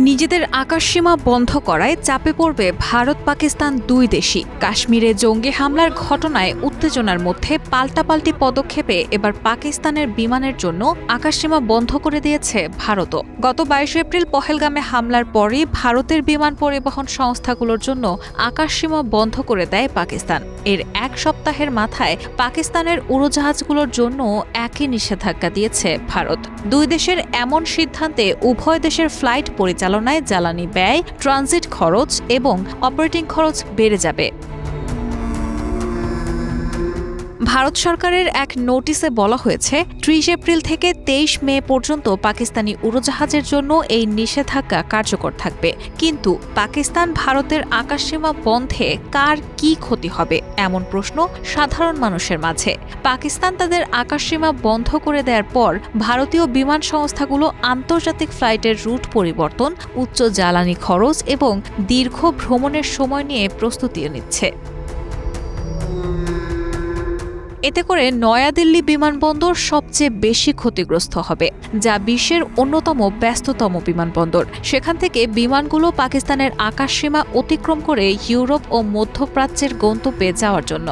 নিজেদের আকাশসীমা বন্ধ করায় চাপে পড়বে ভারত পাকিস্তান দুই দেশই। কাশ্মীরে জঙ্গি হামলার ঘটনায় উত্তেজনার মধ্যে পাল্টাপাল্টি পদক্ষেপে এবার পাকিস্তানের বিমানের জন্য আকাশসীমা বন্ধ করে দিয়েছে ভারতও। গত 22 এপ্রিল পহেলগামে হামলার পরই ভারতের বিমান পরিবহন সংস্থাগুলোর জন্য আকাশসীমা বন্ধ করে দেয় পাকিস্তান। এর এক সপ্তাহের মাথায় পাকিস্তানের উড়োজাহাজগুলোর জন্য একই নিষেধাজ্ঞা দিয়েছে ভারত। দুই দেশের এমন সিদ্ধান্তে উভয় দেশের ফ্লাইট পরিচালনায় জ্বালানি ব্যয়, ট্রানজিট খরচ এবং অপারেটিং খরচ বেড়ে যাবে। ভারত সরকারের এক নোটিশে বলা হয়েছে 30 এপ্রিল থেকে 23 মে পর্যন্ত পাকিস্তানি উড়োজাহাজের জন্য এই নিষেধাজ্ঞা কার্যকর থাকবে। কিন্তু পাকিস্তান ভারতের আকাশসীমা বন্ধে কার কি ক্ষতি হবে এমন প্রশ্ন সাধারণ মানুষের মাঝে। পাকিস্তান তাদের আকাশসীমা বন্ধ করে দেওয়ার পর ভারতীয় বিমান সংস্থাগুলো আন্তর্জাতিক ফ্লাইটের রুট পরিবর্তন, উচ্চ জ্বালানি খরচ এবং দীর্ঘ ভ্রমণের সময় নিয়ে প্রস্তুতিও নিচ্ছে। এতে করে নয়াদিল্লি বিমানবন্দর সবচেয়ে বেশি ক্ষতিগ্রস্ত হবে, যা বিশ্বের অন্যতম ব্যস্ততম বিমানবন্দর। সেখান থেকে বিমানগুলো পাকিস্তানের আকাশসীমা অতিক্রম করে ইউরোপ ও মধ্যপ্রাচ্যের গন্তব্যে যাওয়ার জন্য।